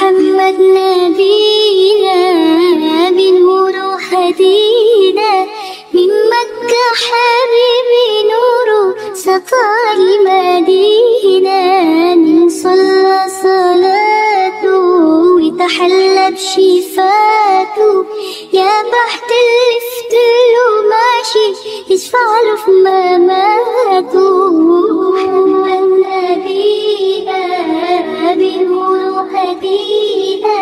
محمد نبينا بنور هدينا من مكة حبيبي نوره سطع المدينة من صلى صلاته وتحلى بشفاته يا بحت اللي فتله ماشي يشفع له في مماته محمد نبينا بنور هدينا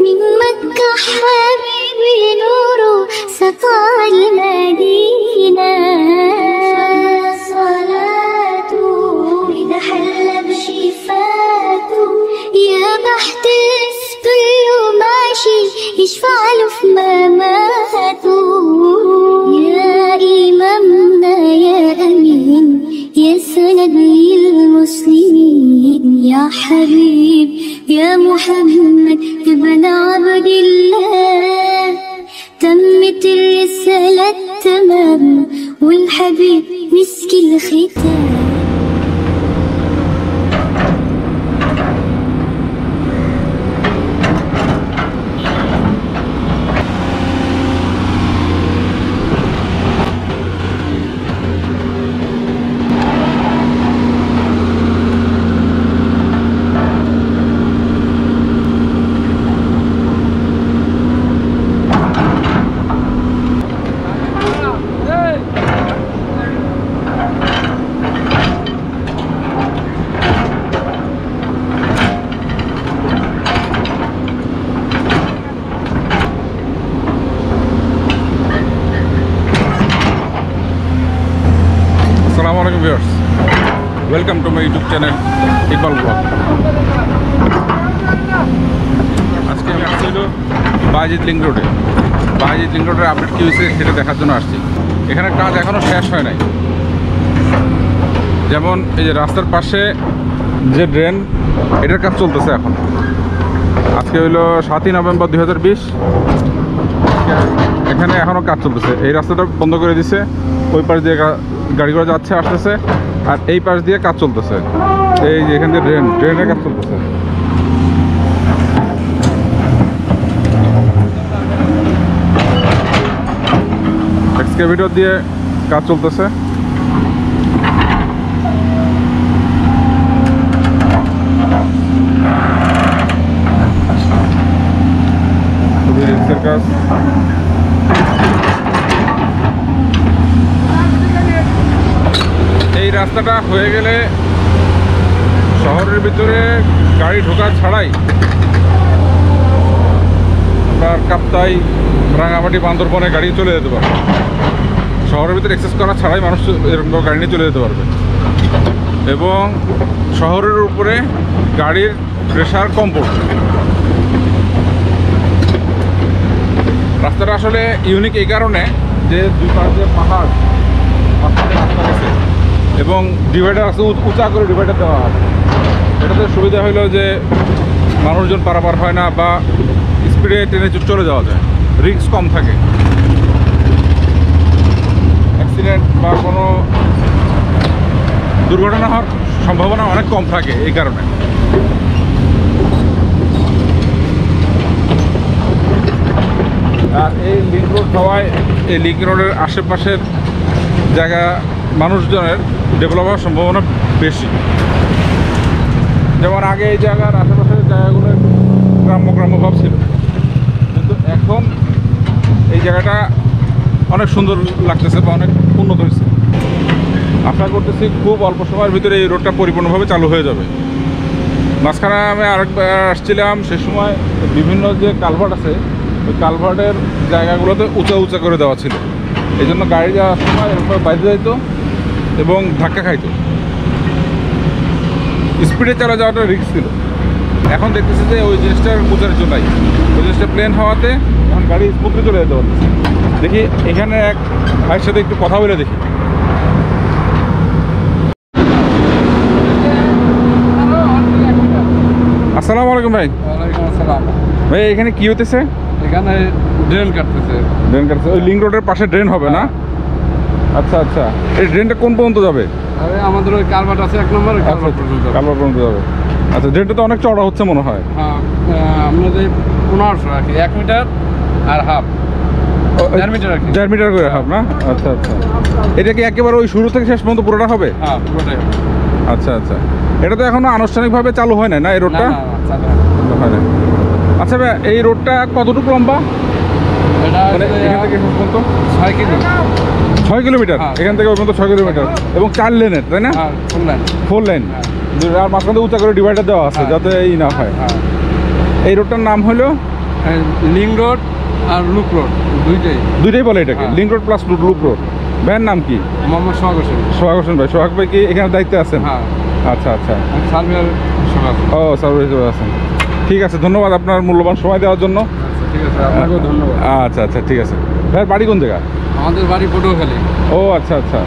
من مكة حبيبي نوره سطع المدينة صلاته وإذا حل بشفاته يا بحت له ماشي يشفع له في مماته يا إمامنا يا أمين يا سند للمسلمين يا حبيب يا محمد ابن عبد الله تمت الرسالة تمام والحبيب مسك الختام. Assalamu-Alaikum viewers, welcome to my YouTube channel Iqbal Vlog. আজকে আমি আসছি Baizid Link Road. Baizid Link Road এর update কি হয়েছে সেটা দেখার জন্য আসছি। এখানে কাজ এখনো শেষ হয় নাই। যেমন এই যে রাস্তার পাশে যে ড্রেন এটার কাজ চলতেছে এখন। আজকে হলো 7ই নভেম্বর 2020। এখানে এখনো কাজ চলতেছে। এই রাস্তাটা বন্ধ করে দিছে, ওই পাশ দিয়ে গাড়ি ঘোড়া যাচ্ছে আসতেছে, আর এই পাশ দিয়ে কাজ চলতেছে। এই যে এখান দিয়ে ড্রেনের কাজ চলতেছে। এক্সকাভেটর দিয়ে কাজ চলতেছে। কাজ এই রাস্তাটা হয়ে গেলে শহরের ভিতরে গাড়ি ঢোকা ছাড়াই আপনার কাপ্তাই, রাঙামাটি, বান্দরবনে গাড়ি চলে যেতে পারবে। শহরের ভিতরে অ্যাক্সেস করা ছাড়াই মানুষ এরকম গাড়ি নিয়ে চলে যেতে পারবে এবং শহরের উপরে গাড়ির প্রেশার কম পড়বে। রাস্তাটা আসলে ইউনিক এই কারণে যে দুই পাশে পাহাড়, রাস্তা গেছে এবং ডিভাইডার আছে, উঁচা করে ডিভাইডার দেওয়া আছে। এটাতে সুবিধা হলো যে মানুষজন পারাপার হয় না বা স্পিডে ট্রেনে চলে যাওয়া যায়, রিস্ক কম থাকে, অ্যাক্সিডেন্ট বা কোনো দুর্ঘটনা হওয়ার সম্ভাবনা অনেক কম থাকে এই কারণে। আর এই লিঙ্ক রোড হওয়ায় এই লিঙ্ক রোডের আশেপাশের জায়গা মানুষজনের ডেভেলপ হওয়ার সম্ভাবনা বেশি। যেমন আগে এই জায়গার আশেপাশের জায়গাগুলো গ্রাম্য ভাব ছিল, কিন্তু এখন এই জায়গাটা অনেক সুন্দর লাগতেছে বা অনেক উন্নত হয়েছে। আশা করতেছি খুব অল্প সময়ের ভিতরে এই রোডটা পরিপূর্ণভাবে চালু হয়ে যাবে। মাঝখানে আমি আরেকবার আসছিলাম, সে সময় বিভিন্ন যে কালভার্ট আছে ওই কালভার্টের জায়গাগুলোতে উঁচা করে দেওয়া ছিল, এই জন্য গাড়ি যাওয়ার সময় এরকম বাইরে যাইতো এবং ধাক্কা খাইতো, স্পিডে চালা যাওয়াটা রিস্ক ছিল। এখন দেখতেছি যে ওই জিনিসটার উঁচার জন্যই, ওই জিনিসটা প্লেন হওয়াতে এখন গাড়ি স্মুথলি চলে যেতে পারতেছে। দেখি এখানে এক ভাইয়ের সাথে একটু কথা বলে দেখি। আসসালামু-আলাইকুম ভাই। ওয়ালাইকুম আসসালাম। ভাই এখানে কি হতেছে? এখানে ড্রেন কাটতেছে। ওই লিঙ্ক রোডের পাশে ড্রেন হবে না? আচ্ছা আচ্ছা, এই ড্রেনটা কোন পর্যন্ত যাবে? আরে আমাদের ওই কালভার্ট আছে, 1 নম্বর কালভার্ট পর্যন্ত যাবে। কালভার্ট পর্যন্ত যাবে। আচ্ছা, ড্রেনটা তো অনেক চওড়া হচ্ছে মনে হয়। হ্যাঁ, আপনাদের 1500 আর কি, 1 মিটার আর হাফ, 1.5 মিটার আর কি। 1.5 মিটার করে হাফ না? আচ্ছা আচ্ছা। এটা কি একেবারে ওই শুরু থেকে শেষ পর্যন্ত পুরোটা হবে? হ্যাঁ পুরোটাই। আচ্ছা আচ্ছা। এটা তো এখনো আনুষ্ঠানিকভাবে চালু হয় না এই রোডটা? না চালু হয় না। আচ্ছা ভাই, এই রোডটা কতটুকু লম্বা? এটা মানে এখান থেকে শেষ পর্যন্ত 6 কিলো। 6 কিলোমিটার? হ্যাঁ। এখান থেকে ওই পর্যন্ত 6 কিলোমিটার এবং 4 লেনের, তাই না? হ্যাঁ, ফুল লাইন। 4 লেন, হ্যাঁ। আর মাঝখানে উঁচা করে ডিভাইডার দেওয়া আছে হ্যাঁ। যাতে এই না হয়। হ্যাঁ। এই রোডটার নাম হলো লিঙ্ক রোড আর লুক রোড, দুইটাই বলে এটাকে, হ্যাঁ। Link road plus look road. ভাইয়ের নাম কি? মোহাম্মদ সোহাগ হোসেন। সোহাগ হোসেন ভাই। সোহাগ ভাই কি এখানে দায়িত্বে আছেন? হ্যাঁ। আচ্ছা আচ্ছা। সার্ভেয়ার সোহাগ। ও সার্ভিস হিসেবে আছেন, ঠিক আছে। ধন্যবাদ আপনার মূল্যবান সময় দেওয়ার জন্য। আচ্ছা ঠিক আছে, আপনাকেও ধন্যবাদ। আচ্ছা আচ্ছা, ঠিক আছে। ভাইয়ের বাড়ি কোন জায়গা? আমাদের বাড়ি পটুয়াখালী। ও আচ্ছা আচ্ছা,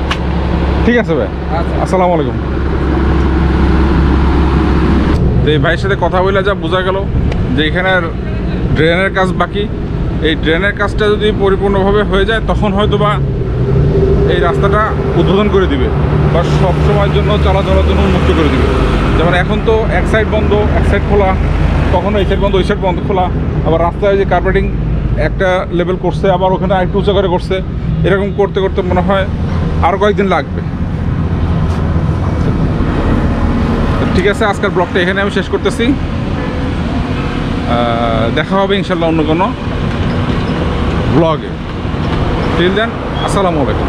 ঠিক আছে ভাই। আচ্ছা। আসসালামু আলাইকুম। তো এই ভাইয়ের সাথে কথা বলে যা বোঝা গেল যে এখানের ড্রেনের কাজ বাকি। এই ড্রেনের কাজটা যদি পরিপূর্ণভাবে হয়ে যায় তখন হয়তো বা এই রাস্তাটা উদ্বোধন করে দিবে বা সব সময়ের জন্য চলাচলের জন্য উন্মুক্ত করে দিবে। যেমন এখন তো এক সাইড বন্ধ, এক সাইড খোলা, কখনো এই সাইড বন্ধ, ওই সাইড বন্ধ খোলা। আবার রাস্তায় যে কার্পেটিং একটা লেভেল করছে, আবার ওখানে আরেকটু উঁচা করে করছে। এরকম করতে করতে মনে হয় আরও কয়েকদিন লাগবে। ঠিক আছে, আজকের ব্লগটা এখানে আমি শেষ করতেছি। দেখা হবে ইনশাল্লাহ অন্য কোনো ব্লগে। টিল দেন, আসসালামু আলাইকুম।